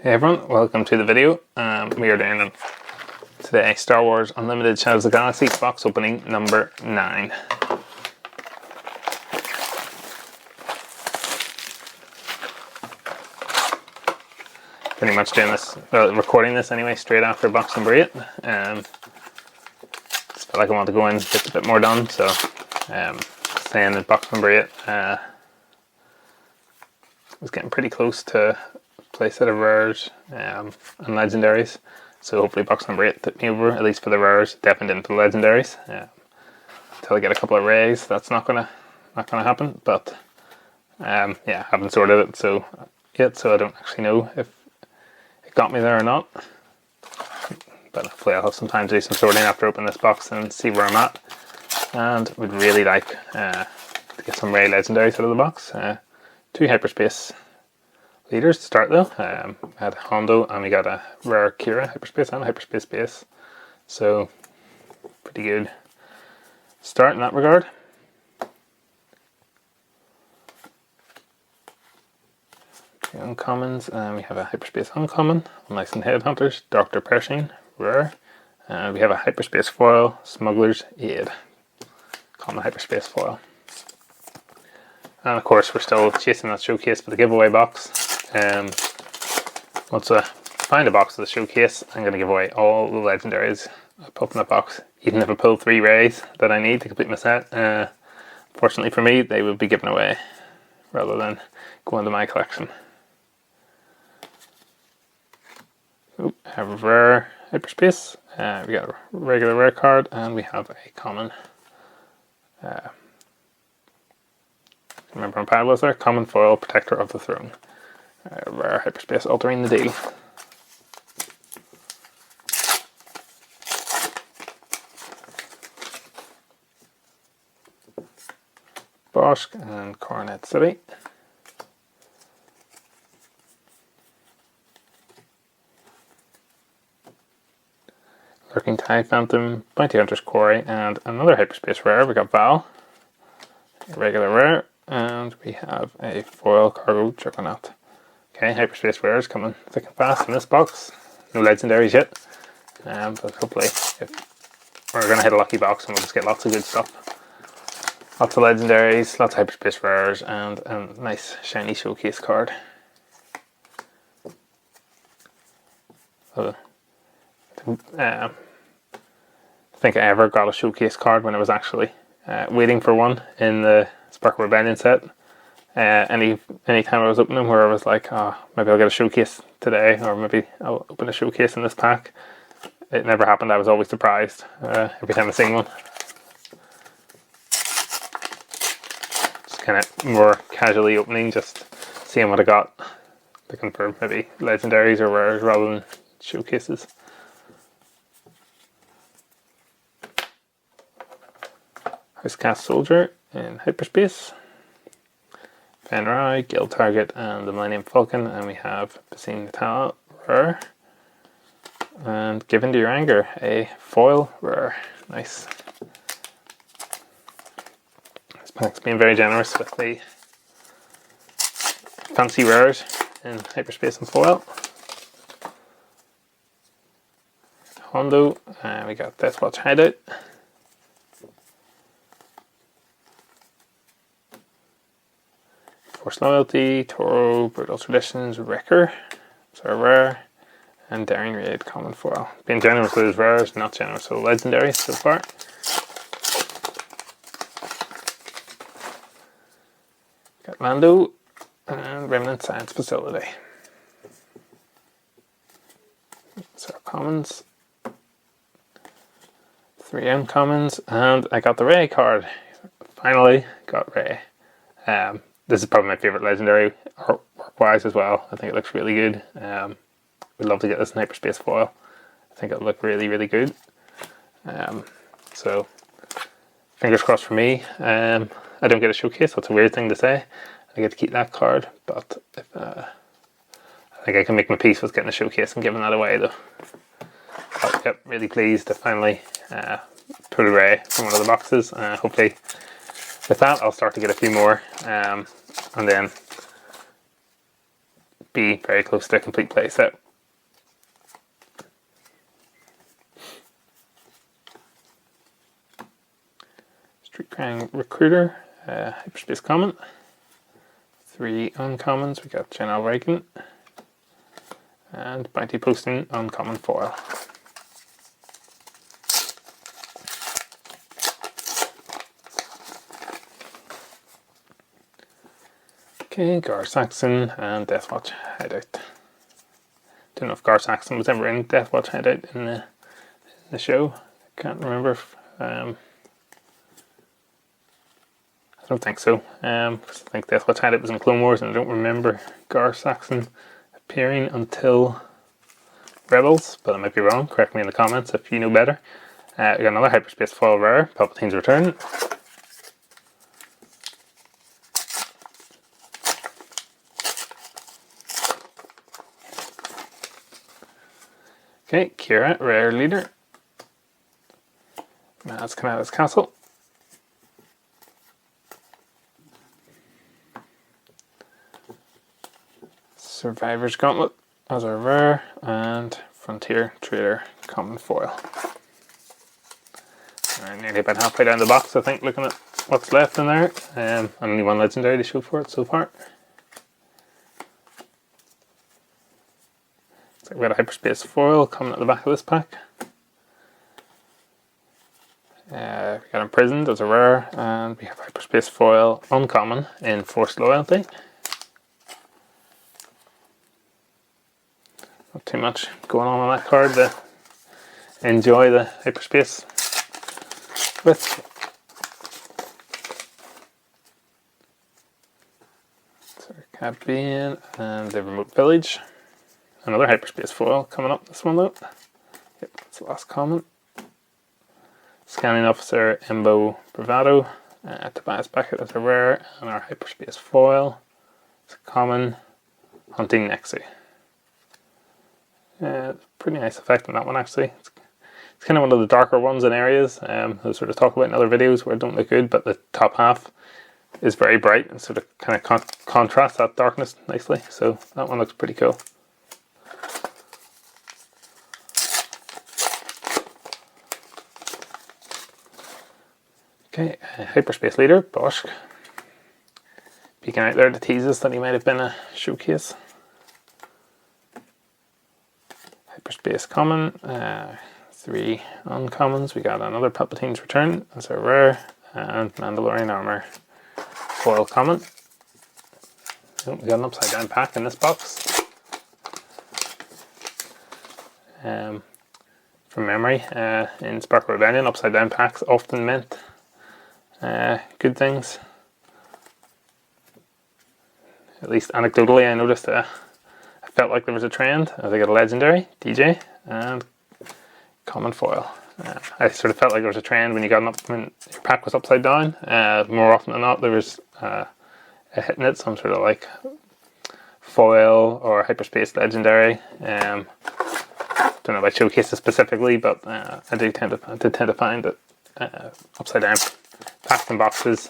Hey everyone, welcome to the video. We are doing today Star Wars Unlimited Shadows of the Galaxy box opening number 9. Pretty much doing this, recording this anyway, straight after box number 8. Just felt like I want to go in and get a bit more done, so saying that box number 8 was getting pretty close to play set of rares and legendaries, so hopefully box number 8 took me over, at least for the rares. Definitely didn't for the legendaries. Until I get a couple of rays, that's not gonna happen. But yeah, I haven't sorted it yet, so I don't actually know if it got me there or not. But hopefully I'll have some time to do some sorting after opening this box and see where I'm at. And would really like to get some ray legendaries out of the box. 2 hyperspace leaders to start though. We had Hondo and we got a rare Kira hyperspace and a hyperspace base, so pretty good start in that regard. The uncommons, and we have a hyperspace uncommon, Nice and Headhunters, Dr. Pershing, rare, and we have a hyperspace foil, Smuggler's Aid, common hyperspace foil. And of course we're still chasing that showcase for the giveaway box. Once I find a box of the showcase, I'm going to give away all the legendaries I put in that box, even if I pull 3 rays that I need to complete my set. Fortunately for me, they will be given away rather than go into my collection. Ooh, I have a rare hyperspace, we got a regular rare card, and we have a common. Remember my pad was there? Common foil, Protector of the Throne. Rare hyperspace, altering the deal. Bosch and Coronet City. Lurking Tide Phantom, Bounty Hunter's Quarry, and another hyperspace rare. We got Val, a regular rare, and we have a foil Cargo Juggernaut. Okay, hyperspace rares coming thick and fast in this box. No legendaries yet, but hopefully we're going to hit a lucky box and we'll just get lots of good stuff. Lots of legendaries, lots of hyperspace rares, and a nice shiny showcase card. I think I ever got a showcase card when I was actually waiting for one in the Sparkle Rebellion set. Any time I was opening where I was like, oh, maybe I'll get a showcase today, or maybe I'll open a showcase in this pack. It never happened. I was always surprised every time I seen one. Just kind of more casually opening, just seeing what I got, looking for maybe legendaries or rares rather than showcases. Housecast Soldier in hyperspace. Fenrai, Guild Target, and the Millennium Falcon, and we have Basine Natal, rare, and Given to Your Anger, a foil rare. Nice. This pack's been very generous with the fancy rares in hyperspace and foil. Hondo, and we got Deathwatch Hideout. Force Loyalty, Toro, Brutal Traditions, Wrecker, so rare, and Daring Raid, common foil. Being generous with his rares, not generous with legendaries so far. Got Mando and Remnant Science Facility. So commons, 3 uncommons, and I got the Ray card. Finally got Ray. This is probably my favourite legendary artwork-wise as well. I think it looks really good. We'd love to get this in hyperspace foil. I think it'll look really, really good. So, fingers crossed for me. I don't get a showcase. That's a weird thing to say. I get to keep that card, but I think I can make my peace with getting a showcase and giving that away though. But, yep, really pleased to finally pull a Ray from one of the boxes. Hopefully with that I'll start to get a few more, and then be very close to a complete playset. Street Crime Recruiter, Hyperspace Common. 3 uncommons, we got General Reagan. And Bounty Posting uncommon foil. Okay, Gar Saxon and Deathwatch Hideout. Don't know if Gar Saxon was ever in Deathwatch Hideout in the show. I can't remember if, I don't think so. Because I think Deathwatch Hideout was in Clone Wars, and I don't remember Gar Saxon appearing until Rebels, but I might be wrong. Correct me in the comments if you know better. We got another Hyperspace foil rare, Palpatine's Return. Okay, Kira, Rare Leader. That's Kanata's Castle. Survivor's Gauntlet as a rare, and Frontier Trader common foil. Nearly about halfway down the box, I think, looking at what's left in there. And only 1 legendary to show for it so far. So we've got a Hyperspace foil coming at the back of this pack. We got Imprisoned as a rare, and we have Hyperspace foil uncommon in Forced Loyalty. Not too much going on that card to enjoy the Hyperspace with. So Caribbean and the Remote Village. Another Hyperspace foil coming up this one though. Yep, that's the last common. Scanning Officer Embo Bravado. Tobias Beckett as a rare, and our Hyperspace foil. It's a common, Hunting Nexi. Pretty nice effect on that one actually. It's kind of one of the darker ones in areas. I'll sort of talk about in other videos where it don't look good, but the top half is very bright and sort of kind of contrasts that darkness nicely. So that one looks pretty cool. Okay, Hyperspace Leader, Bosch. Peeking out there to tease us that he might have been a showcase. Hyperspace Common, 3 uncommons. We got another Palpatine's Return as a rare, and Mandalorian Armor foil common. Oh, we got an upside down pack in this box. From memory, in Sparkle Rebellion, upside down packs often meant good things. At least anecdotally, I noticed I felt like there was a trend. I got a legendary, DJ, and common foil. I sort of felt like there was a trend when when your pack was upside down. More often than not, there was a hit in it, some sort of like foil or Hyperspace legendary. Don't know about showcases specifically, but I did tend to find that upside down packs and boxes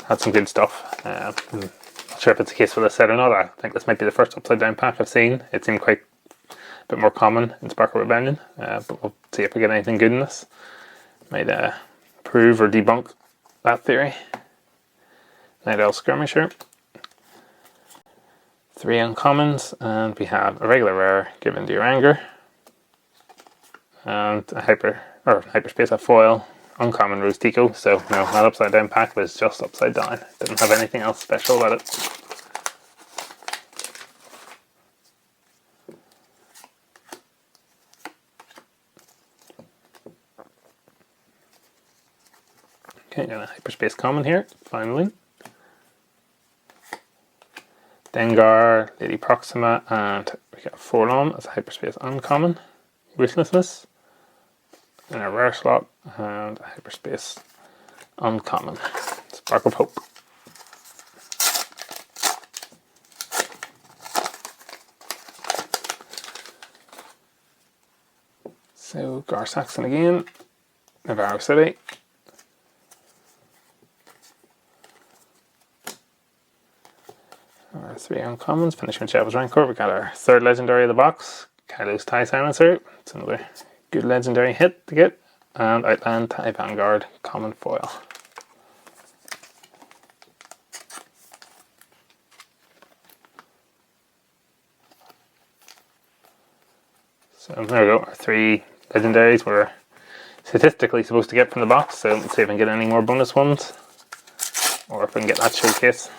had some good stuff. Not sure if it's the case for this set or not. I think this might be the first upside down pack I've seen. It seemed quite a bit more common in Sparkle Rebellion, but we'll see if we get anything good in this. Might prove or debunk that theory. Night Owl Skirmisher. 3 uncommons, and we have a regular rare, Given to Your Anger, and a Hyperspace a foil uncommon Rose Tico. So no, that upside down pack was just upside down. Didn't have anything else special about it. Okay, got a Hyperspace common here, finally. Dengar, Lady Proxima, and we got Forlom as a Hyperspace uncommon. Ruthlessness in a rare slot, and a Hyperspace uncommon. Spark of Hope. So Gar Saxon again, Navarro City. 3 uncommons, finishing with Jabba's Rancor. We got our third legendary of the box, Kylo's TIE Silencer. It's another good legendary hit to get. And Outland TIE Vanguard, common foil. So there we go, our 3 legendaries we're statistically supposed to get from the box. So let's see if we can get any more bonus ones, or if we can get that showcase.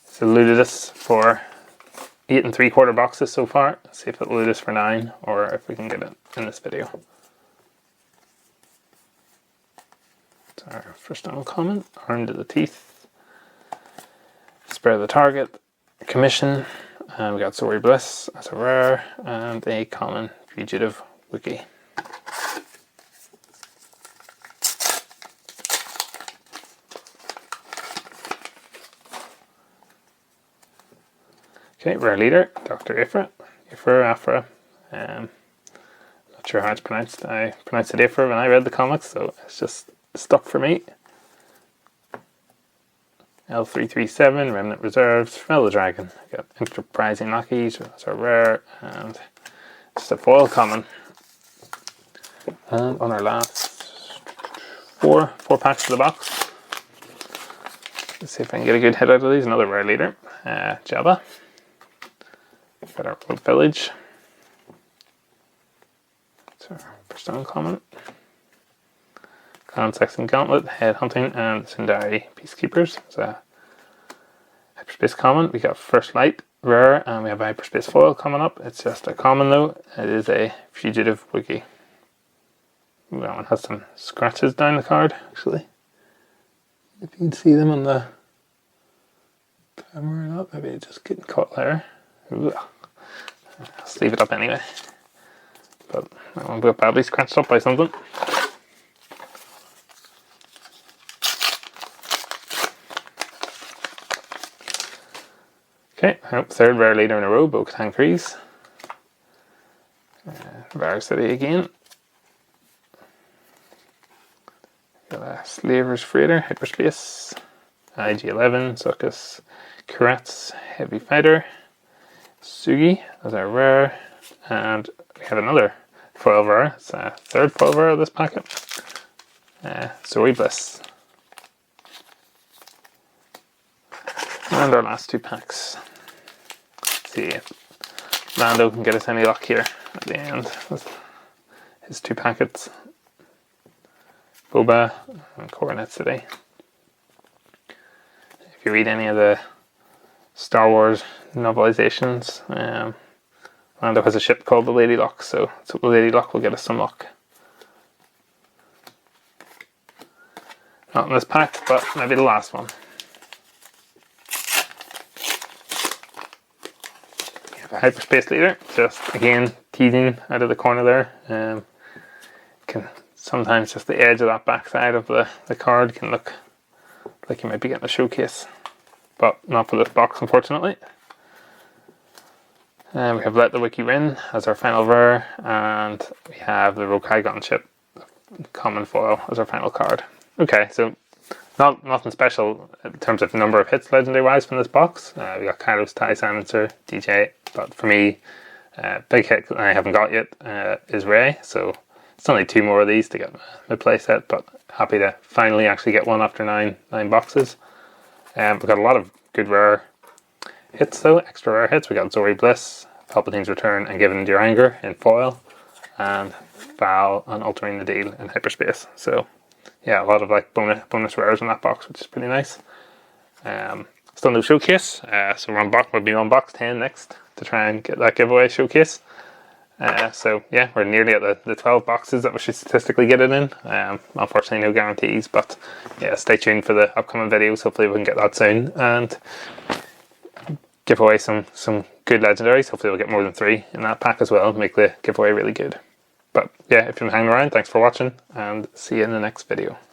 It's eluded us for 8 3/4 boxes so far. Let's see if it'll elude us for 9, or if we can get it in this video. It's our first uncommon, Armed to the Teeth, Spare the Target, Commission, and we got Zori Bliss as a rare, and a common Fugitive Wookiee. Okay, rare leader, Dr. Afra. Not sure how it's pronounced. I pronounced it Afra when I read the comics, so it's just stuck for me. L337, Remnant Reserves, Fellow Dragon. We got Enterprising Lackeys, that's our rare, and just a foil common. And on our last four packs of the box, let's see if I can get a good hit out of these. Another rare leader, Jabba. Got our Rogue Village. It's our first uncommon. Clan Saxon Gauntlet, Head Hunting, and Sundari Peacekeepers. It's a hyperspace common. We got First Light rare, and we have a hyperspace foil coming up. It's just a common though. It is a Fugitive Wookiee. That one has some scratches down the card, actually. If you can see them on the camera or not, maybe it's just getting caught there. Ooh. Let's leave it up anyway. But that one got badly scratched up by something. Okay, third rare leader in a row, Bo-Katan Kryze. Rare City again. Got a Slaver's Freighter, Hyperspace. IG-11, Zuckuss, Kurat's Heavy Fighter. Sugi as our rare, and we have another foil rare. It's a third foil rare of this packet. Zori Bliss. And our last 2 packs. Let's see if Lando can get us any luck here at the end with his 2 packets. Boba and Coronet City. If you read any of the Star Wars novelizations, Lando has a ship called the Lady Luck, so the Lady Luck will get us some luck. Not in this pack, but maybe the last one. We have a hyperspace leader, just again teasing out of the corner there. Can sometimes just the edge of that backside of the card can look like you might be getting a showcase, but not for this box, unfortunately. We have Let the Wiki Rin as our final rare, and we have the Rogue Gun ship, common foil, as our final card. Okay, so nothing special in terms of number of hits legendary wise from this box. We got Kylo's TIE Silencer, DJ, but for me, big hit I haven't got yet is Rey, so it's only 2 more of these to get my playset, but happy to finally actually get one after 9 boxes. We've got a lot of good rare hits though, extra rare hits. We got Zori Bliss, Palpatine's Return, and Given Your Anger in foil, and Val and Altering the Deal in hyperspace. So yeah, a lot of like bonus rares in that box, which is pretty nice. Still no showcase, so we'll be on box 10 next to try and get that giveaway showcase. So yeah, we're nearly at the 12 boxes that we should statistically get it in. Unfortunately no guarantees, but yeah, stay tuned for the upcoming videos. Hopefully we can get that soon and give away some good legendaries. Hopefully we'll get more than 3 in that pack as well, make the giveaway really good. But yeah, if you're hanging around, thanks for watching, and see you in the next video.